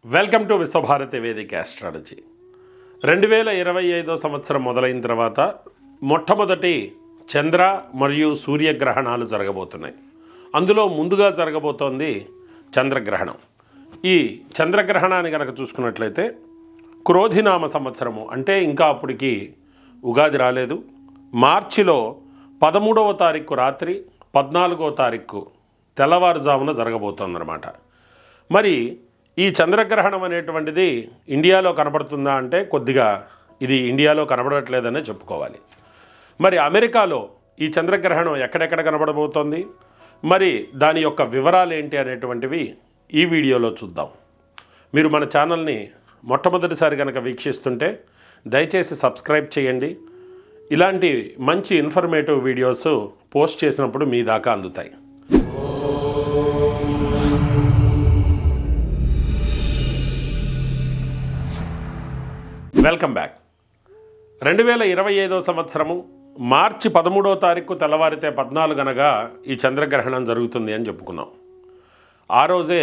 Welcome to Visvabharati వేదిక astrology. 2025 సంవత్సరం మొదలైన తర్వాత మొట్టమొదటి చంద్ర మరియు సూర్యగ్రహణాలు జరగబోతున్నాయి. అందులో ముందుగా జరగబోతోంది చంద్రగ్రహణం. ఈ చంద్రగ్రహణాన్ని కనుక చూసుకున్నట్లయితే క్రోధినామ సంవత్సరము, అంటే ఇంకా అప్పటికి ఉగాది రాలేదు, మార్చిలో 13వ తారీఖు రాత్రి 14వ తారీఖు తెల్లవారుజామున జరగబోతోందన్నమాట. మరి ఈ చంద్రగ్రహణం అనేటువంటిది ఇండియాలో కనబడుతుందా అంటే కొద్దిగా ఇది ఇండియాలో కనబడట్లేదనే చెప్పుకోవాలి. మరి అమెరికాలో ఈ చంద్రగ్రహణం ఎక్కడెక్కడ కనబడబోతోంది, మరి దాని యొక్క వివరాలు ఏంటి అనేటువంటివి ఈ వీడియోలో చూద్దాం. మీరు మన ఛానల్ని మొట్టమొదటిసారి కనుక వీక్షిస్తుంటే దయచేసి సబ్స్క్రైబ్ చేయండి. ఇలాంటి మంచి ఇన్ఫర్మేటివ్ వీడియోస్ పోస్ట్ చేసినప్పుడు మీ దాకా అందుతాయి. Welcome back. 2025 సంవత్సరము మార్చి 13వ తారీఖు తెల్లవారితే 14 గనగా ఈ చంద్రగ్రహణం జరుగుతుంది అని చెప్పుకున్నాం. ఆ రోజే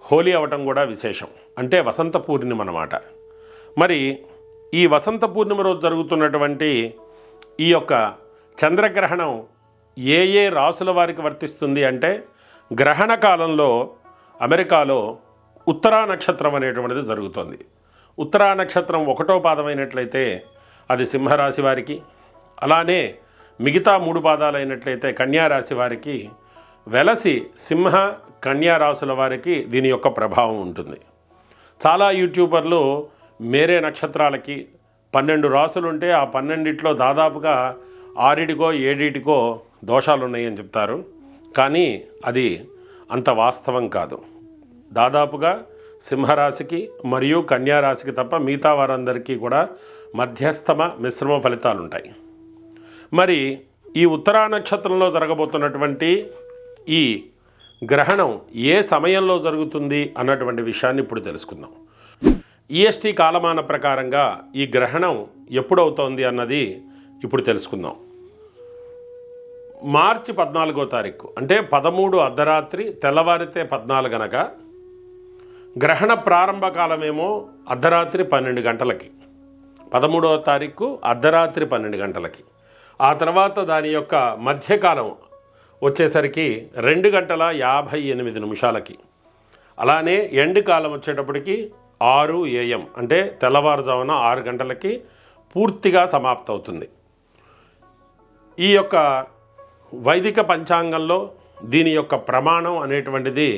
హోలీ అవటం కూడా విశేషం, అంటే వసంత పూర్ణిమ అన్నమాట. మరి ఈ వసంత పూర్ణిమ రోజు జరుగుతున్నటువంటి ఈ యొక్క చంద్రగ్రహణం ఏ రాసుల వారికి వర్తిస్తుంది అంటే, గ్రహణ కాలంలో అమెరికాలో ఉత్తరా నక్షత్రం అనేటువంటిది జరుగుతుంది. ఉత్తరా నక్షత్రం 1వ పాదమైనట్లయితే అది సింహరాశి వారికి, అలానే మిగతా 3 పాదాలైనట్లయితే కన్యారాశి వారికి, వెలసి సింహ కన్యా రాశుల వారికి దీని యొక్క ప్రభావం ఉంటుంది. చాలా యూట్యూబర్లు మేరే నక్షత్రాలకి 12 రాసులుంటే ఆ 12 దాదాపుగా 6-7 దోషాలు ఉన్నాయని చెప్తారు. కానీ అది అంత వాస్తవం కాదు. దాదాపుగా సింహరాశికి మరియు కన్యారాశికి తప్ప మిగతా వారందరికీ కూడా మధ్యస్థమ మిశ్రమ ఫలితాలు ఉంటాయి. మరి ఈ ఉత్తరా నక్షత్రంలో జరగబోతున్నటువంటి ఈ గ్రహణం ఏ సమయంలో జరుగుతుంది అన్నటువంటి విషయాన్ని ఇప్పుడు తెలుసుకుందాం. ఈఎస్టీ కాలమాన ప్రకారంగా ఈ గ్రహణం ఎప్పుడవుతోంది అన్నది ఇప్పుడు తెలుసుకుందాం. మార్చి 14వ తారీఖు అంటే 13 అర్ధరాత్రి తెల్లవారితే 14 గనక గ్రహణ ప్రారంభ కాలమేమో అర్ధరాత్రి 12 గంటలకి, 13వ తారీఖు అర్ధరాత్రి 12 గంటలకి. ఆ తర్వాత దాని యొక్క మధ్యకాలం వచ్చేసరికి 2:58 అలానే ఎండ్ కాలం వచ్చేటప్పటికి 6 AM అంటే తెల్లవారుజామున 6 గంటలకి పూర్తిగా సమాప్తవుతుంది. ఈ యొక్క వైదిక పంచాంగంలో దీని యొక్క ప్రమాణం అనేటువంటిది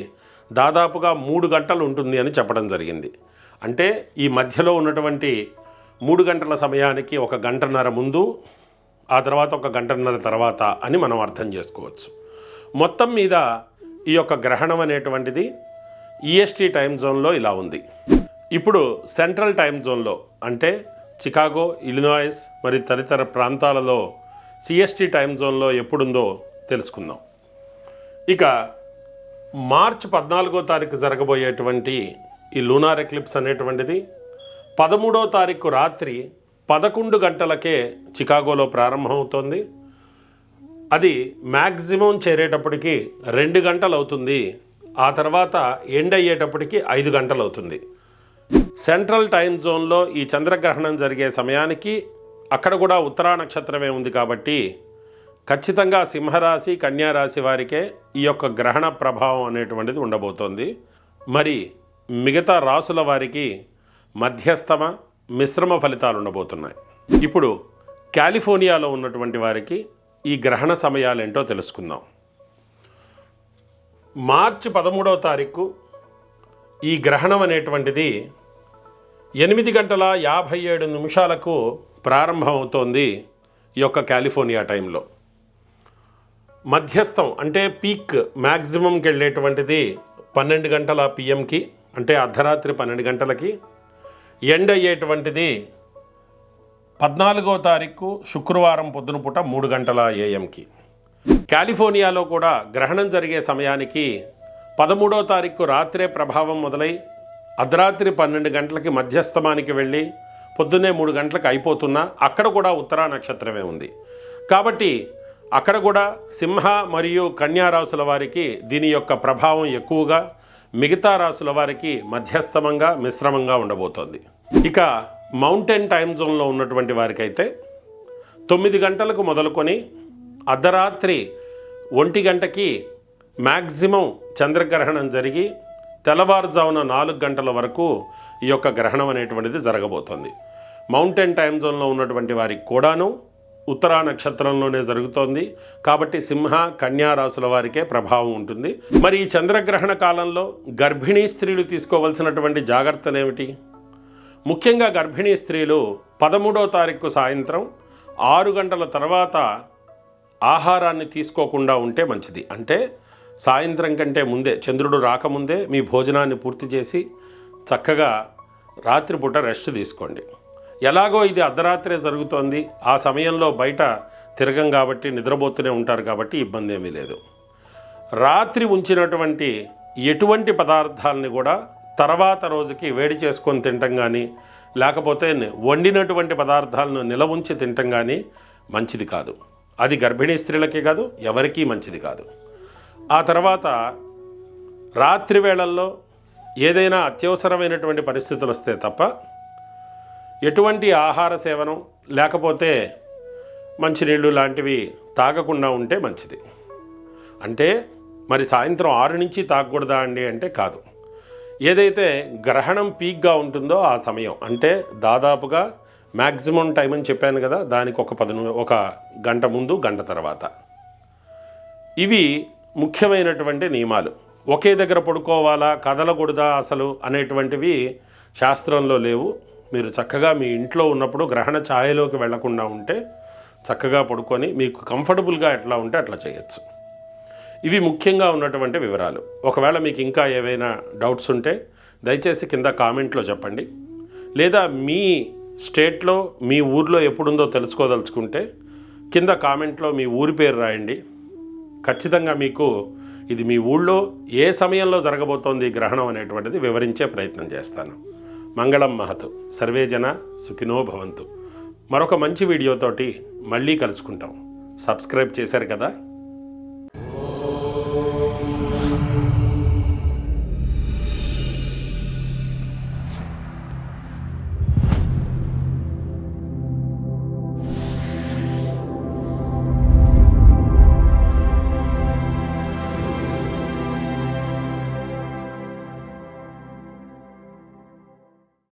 దాదాపుగా 3 గంటలు ఉంటుంది అని చెప్పడం జరిగింది. అంటే ఈ మధ్యలో ఉన్నటువంటి 3 గంటల సమయానికి 1 గంటన్నర ముందు, ఆ తర్వాత 1 గంటన్నర తర్వాత అని మనం అర్థం చేసుకోవచ్చు. మొత్తం మీద ఈ యొక్క గ్రహణం అనేటువంటిది ఈఎస్టీ టైం జోన్లో ఇలా ఉంది. ఇప్పుడు సెంట్రల్ టైం జోన్లో అంటే చికాగో, ఇలినాయిస్ మరి తదితర ప్రాంతాలలో సిఎస్టీ టైం జోన్లో ఎప్పుడుందో తెలుసుకుందాం. ఇక మార్చి 14వ తారీఖు జరగబోయేటువంటి ఈ లూనార్ ఎక్లిప్స్ అనేటువంటిది 13వ తారీఖు రాత్రి 11 గంటలకే చికాగోలో ప్రారంభమవుతోంది. అది మ్యాక్సిమం చేరేటప్పటికి 2 గంటలు అవుతుంది. ఆ తర్వాత ఎండ్ అయ్యేటప్పటికి 5 గంటలు అవుతుంది. సెంట్రల్ టైం జోన్లో ఈ చంద్రగ్రహణం జరిగే సమయానికి అక్కడ కూడా ఉత్తరా నక్షత్రమే ఉంది కాబట్టి ఖచ్చితంగా సింహరాశి కన్యారాశి వారికే ఈ యొక్క గ్రహణ ప్రభావం అనేటువంటిది ఉండబోతోంది. మరి మిగతా రాసుల వారికి మధ్యస్థమ మిశ్రమ ఫలితాలు ఉండబోతున్నాయి. ఇప్పుడు కాలిఫోర్నియాలో ఉన్నటువంటి వారికి ఈ గ్రహణ సమయాలేంటో తెలుసుకుందాం. మార్చి 13వ తారీఖు ఈ గ్రహణం అనేటువంటిది 8:57 ప్రారంభమవుతోంది. ఈ యొక్క కాలిఫోర్నియా టైంలో మధ్యస్థం అంటే పీక్ మ్యాక్సిమంకి వెళ్ళేటువంటిది 12 గంటల పిఎంకి, అంటే అర్ధరాత్రి 12 గంటలకి. ఎండ్ అయ్యేటువంటిది 14వ తారీఖు శుక్రవారం పొద్దునపూట 3 గంటల AM. కాలిఫోర్నియాలో కూడా గ్రహణం జరిగే సమయానికి 13వ తారీఖు రాత్రే ప్రభావం మొదలై అర్ధరాత్రి 12 గంటలకి మధ్యస్థమానికి వెళ్ళి పొద్దున్నే 3 గంటలకు అయిపోతున్నా అక్కడ కూడా ఉత్తరా నక్షత్రమే ఉంది. కాబట్టి అక్కడ కూడా సింహ మరియు కన్యా రాశుల వారికి దీని యొక్క ప్రభావం ఎక్కువగా, మిగతా రాసుల వారికి మధ్యస్థమంగా మిశ్రమంగా ఉండబోతోంది. ఇక మౌంటైన్ టైం జోన్లో ఉన్నటువంటి వారికైతే 9 గంటలకు మొదలుకొని అర్ధరాత్రి 1 గంటకి మ్యాక్సిమం చంద్రగ్రహణం జరిగి తెల్లవారుజామున 4 గంటల వరకు ఈ యొక్క గ్రహణం అనేటువంటిది జరగబోతోంది. మౌంటైన్ టైం జోన్లో ఉన్నటువంటి వారికి కూడాను ఉత్తరా నక్షత్రంలోనే జరుగుతోంది కాబట్టి సింహ కన్యా రాశుల వారికే ప్రభావం ఉంటుంది. మరి ఈ చంద్రగ్రహణ కాలంలో గర్భిణీ స్త్రీలు తీసుకోవాల్సినటువంటి జాగ్రత్తలు ఏమిటి? ముఖ్యంగా గర్భిణీ స్త్రీలు 13వ తారీఖు సాయంత్రం 6 గంటల తర్వాత ఆహారాన్ని తీసుకోకుండా ఉంటే మంచిది. అంటే సాయంత్రం కంటే ముందే, చంద్రుడు రాకముందే మీ భోజనాన్ని పూర్తి చేసి చక్కగా రాత్రిపూట రెస్ట్ తీసుకోండి. ఎలాగో ఇది అర్ధరాత్రే జరుగుతోంది, ఆ సమయంలో బయట తిరగం కాబట్టి నిద్రపోతూనే ఉంటారు కాబట్టి ఇబ్బంది ఏమీ లేదు. రాత్రి ఉంచినటువంటి ఎటువంటి పదార్థాలని కూడా తర్వాత రోజుకి వేడి చేసుకొని తినటం కానీ, లేకపోతే వండినటువంటి పదార్థాలను నిలవ ఉంచి తినటం కానీ మంచిది కాదు. అది గర్భిణీ స్త్రీలకే కాదు, ఎవరికీ మంచిది కాదు. ఆ తర్వాత రాత్రి వేళల్లో ఏదైనా అత్యవసరమైనటువంటి పరిస్థితులు వస్తే తప్ప ఎటువంటి ఆహార సేవనం లేకపోతే మంచినీళ్ళు లాంటివి తాగకుండా ఉంటే మంచిది. అంటే మరి సాయంత్రం 6 నుంచి తాగకూడదా అండి అంటే కాదు. ఏదైతే గ్రహణం పీక్గా ఉంటుందో ఆ సమయం, అంటే దాదాపుగా మ్యాక్సిమం టైం అని చెప్పాను కదా, దానికి ఒక గంట ముందు గంట తర్వాత. ఇవి ముఖ్యమైనటువంటి నియమాలు. ఒకే దగ్గర పడుకోవాలా, కదలకూడదా అసలు అనేటువంటివి శాస్త్రంలో లేవు. మీరు చక్కగా మీ ఇంట్లో ఉన్నప్పుడు గ్రహణ ఛాయలోకి వెళ్లకుండా ఉంటే చక్కగా పడుకొని మీకు కంఫర్టబుల్గా ఎట్లా ఉంటే అట్లా చేయొచ్చు. ఇవి ముఖ్యంగా ఉన్నటువంటి వివరాలు. ఒకవేళ మీకు ఇంకా ఏవైనా డౌట్స్ ఉంటే దయచేసి కింద కామెంట్లో చెప్పండి. లేదా మీ స్టేట్లో మీ ఊర్లో ఎప్పుడుందో తెలుసుకోదలుచుకుంటే కింద కామెంట్లో మీ ఊరి పేరు రాయండి. ఖచ్చితంగా మీకు ఇది మీ ఊళ్ళో ఏ సమయంలో జరగబోతోంది గ్రహణం అనేటువంటిది వివరించే ప్రయత్నం చేస్తాను. మంగళం మహతు. సర్వే జన సుఖినో భవంతు. మరొక మంచి వీడియోతోటి మళ్ళీ కలుసుకుంటాం. సబ్స్క్రైబ్ చేశారు కదా.